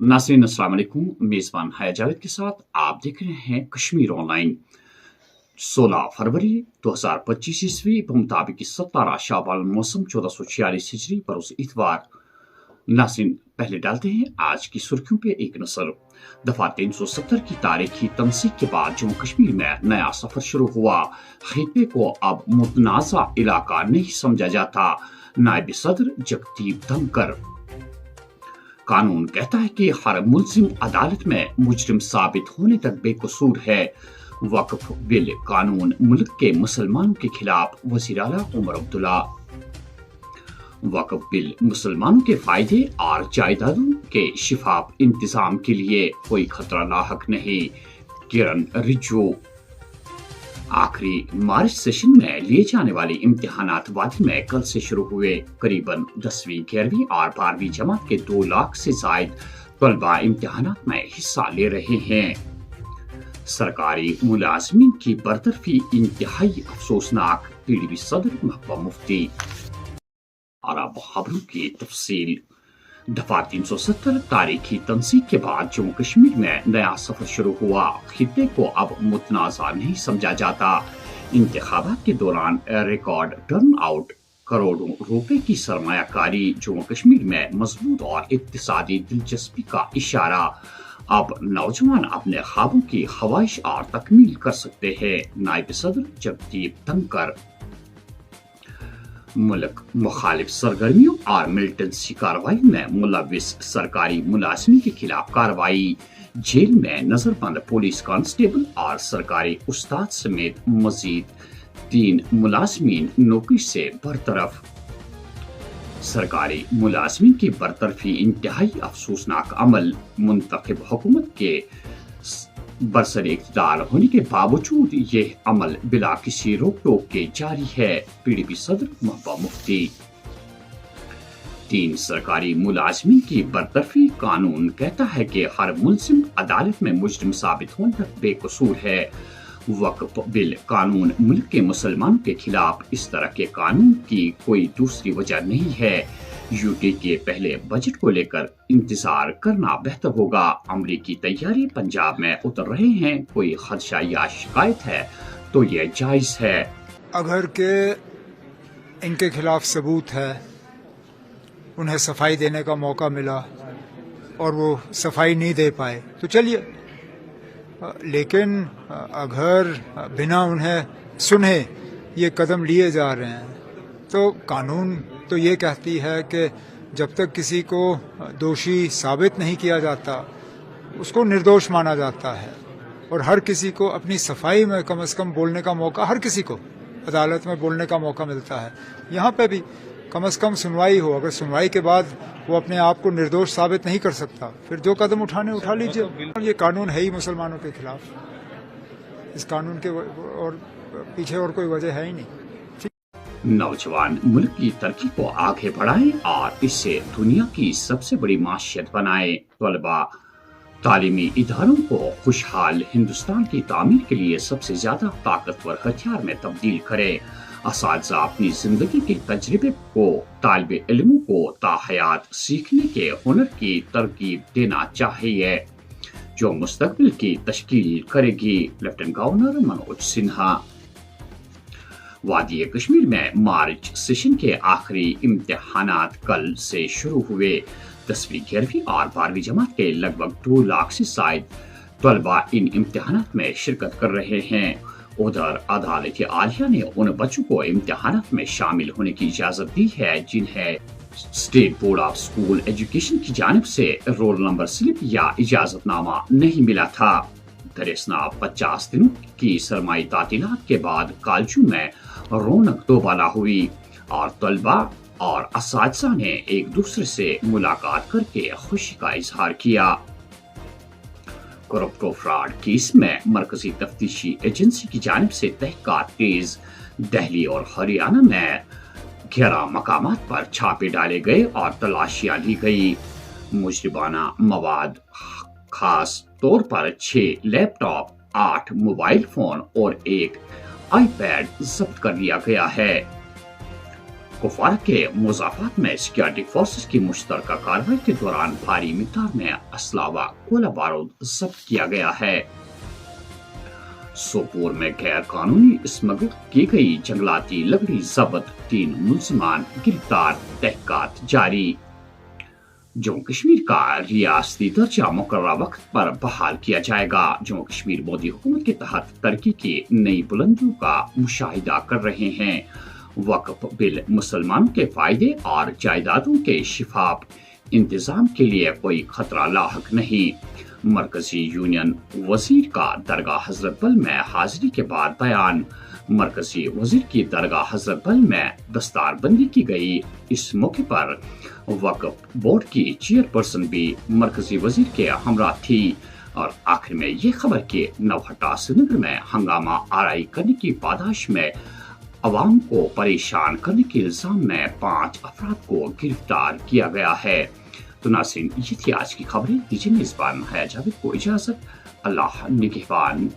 नाज़रीन अस्सलाम वालेकुम। मेज़बान हया जावेद के साथ आप देख रहे हैं कश्मीर ऑनलाइन। 16 फरवरी 2025 ईस्वी मुताबिक 17 शाबान मौसम 1446 हिजरी पर उस इतवार। नाज़रीन पहले डालते हैं आज की सुर्खियों पे एक नजर। दफा 370 की तारीखी तंसीक के बाद जम्मू कश्मीर में नया सफर शुरू हुआ। खिते को अब मुतनाज़ा इलाका नहीं समझा जाता। नायब सदर जगदीप धनकर। कानून कहता है कि हर मुल्जिम अदालत में मुजरिम साबित होने तक बेकसूर है। वक्फ बिल कानून मुल्क के मुसलमानों के खिलाफ वज़ीर आला उमर अब्दुल्ला। वक्फ बिल मुसलमानों के फायदे और जायदादों के शिफाफ इंतजाम के लिए कोई खतरा लाहक नहीं। किरण रिजिजू। आखिरी मार्च सेशन में लिए जाने वाले इम्तिहानात वादी में कल से शुरू हुए। करीबन 10वीं 11वीं और 12वीं जमात के 2 लाख से जायद तलबा इम्तिहानात में हिस्सा ले रहे हैं। सरकारी मुलाजमीन की बरतरफी इंतहाई अफसोसनाक। पीडीपी सदर महबूबा मुफ्ती। और अब खबरों की तफसील। दफा 370 तारीखी तंसीक के बाद जम्मू कश्मीर में नया सफर शुरू हुआ। खिते को अब मुतनाज़ा नहीं समझा जाता। इंतखाबात के दौरान रिकॉर्ड टर्न आउट, करोड़ों रुपए की सरमायाकारी, जम्मू कश्मीर में मजबूत और इक्तिसादी दिलचस्पी का इशारा। अब नौजवान अपने ख्वाबों की ख्वाहिश और तकमील कर सकते हैं। नायब सदर जगदीप धनकर। मुल्क मुखालिफ सरगर्मियों और मिलिटेंसी कार्रवाई में मुलविस सरकारी मुलाजमी के खिलाफ कार्रवाई। जेल में नजरबंद पुलिस कांस्टेबल और सरकारी उस्ताद समेत मजीद 3 मुलाजमीन नौकरी से बरतरफ। सरकारी मुलाजमीन की बरतरफी इंतहाई अफसोसनाक अमल। मुंतखब हुकूमत के बरसर इक़्तिदार होने के बावजूद ये अमल बिला किसी रोक टोक के जारी है। पीडीपी सदर महबूबा मुफ्ती। 3 सरकारी मुलाजमीन की बरतरफी। कानून कहता है कि हर मुल्जिम अदालत में मुजरिम साबित होने तक बेकसूर है। वक्फ बिल कानून मुल्क के मुसलमानों के खिलाफ इस तरह के कानून की कोई दूसरी वजह नहीं है। यूटी के पहले बजट को लेकर इंतजार करना बेहतर होगा। अमरीकी तैयारी पंजाब में उतर रहे हैं। कोई खदशा या शिकायत है तो यह जायज है। अगर के इनके खिलाफ सबूत है, उन्हें सफाई देने का मौका मिला और वो सफाई नहीं दे पाए तो चलिए, लेकिन अगर बिना उन्हें सुने ये कदम लिए जा रहे हैं तो कानून तो ये कहती है कि जब तक किसी को दोषी साबित नहीं किया जाता उसको निर्दोष माना जाता है। और हर किसी को अपनी सफाई में कम से कम बोलने का मौका, हर किसी को अदालत में बोलने का मौका मिलता है। यहाँ पे भी कम से कम सुनवाई हो। अगर सुनवाई के बाद वो अपने आप को निर्दोष साबित नहीं कर सकता, फिर जो कदम उठा लीजिए। ये कानून है ही मुसलमानों के खिलाफ। इस कानून के और पीछे और कोई वजह है ही नहीं। नौजवान मुल्क की तरक्की को आगे बढ़ाएं और इससे दुनिया की सबसे बड़ी माशियत बनाएं। तलबा तालीमी इदारों को खुशहाल हिंदुस्तान की तामीर के लिए सबसे ज्यादा ताकतवर हथियार में तब्दील करें। असातिज़ा अपनी जिंदगी के तजर्बे को तालिब इल्मों को ताहयात सीखने के हुनर की तरकीब देना चाहिए, जो मुस्तकबिल की तश्कील करेगी। Lieutenant governor Manoj Sinha. वादी कश्मीर में मार्च सेशन के आखिरी इम्तिहानात कल से शुरू हुए। 10वीं 11वीं और 12वीं जमात के लगभग 2 लाख से जायद तलबा इन इम्तिहानात में शिरकत कर रहे हैं। उधर अदालत आलिया ने उन बच्चों को इम्तिहानात में शामिल होने की इजाजत दी है जिन्हें state board of school education की जानिब से रोल नंबर स्लिप या इजाजतनामा नहीं मिला था। दरअसल 50 दिनों की सरमाई तातीलात के बाद कॉलेजों में रौनक दोबारा हुई और तलबा और असातिज़ा ने एक दूसरे से मुलाकात करके खुशी का इजहार किया। क्रिप्टो फ्रॉड केस में मरकजी तफ्तीशी एजेंसी की जानिब से तहकीकात तेज। दिल्ली और हरियाणा में 11 मकामात पर छापे डाले गए और तलाशियां ली गई। मुजरिमाना मवाद खास तौर पर 6 लैपटॉप, 8 मोबाइल फोन और 1 आईपैड जब्त कर लिया गया है। कुपवारा के मुजाफात में सिक्योरिटी फोर्सेस की मुश्तरका कार्रवाई के दौरान भारी मिकदार में असला व गोला बारूद जब्त किया गया है। सोपोर में गैर कानूनी स्मगल की गई जंगलाती लकड़ी जब्त, 3 मुलजमान गिरफ्तार, तहकीकात जारी। जम्मू कश्मीर का रियासती दर्जा मुकर्ररा वक्त पर बहाल किया जाएगा। जम्मू कश्मीर मोदी हुकूमत के तहत तरक्की की नई बुलंदियों का मुशाहिदा कर रहे हैं। वक्फ बिल मुसलमानों के फायदे और जायदादों के शिफाफ इंतजाम के लिए कोई खतरा लाहक नहीं। मरकजी यूनियन वजीर का दरगाह हजरत बल में हाजिरी के बाद बयान। मरकजी वजीर की दरगाह हजरत बल में दस्तारबंदी की गई। इस मौके पर वक्फ बोर्ड की चेयरपर्सन भी मरकजी वजीर के हमरा थी। और आखिर में ये खबर कि नौहट्टा श्रीनगर में हंगामा आराई करने की पादाश में अवाम को परेशान करने के इल्जाम में 5 अफराद को गिरफ्तार किया गया है। तो नाज़रीन, ये थी आज की खबरें। दीजिए मेजबान हया जावेद को इजाजत। अल्लाह निगहबान।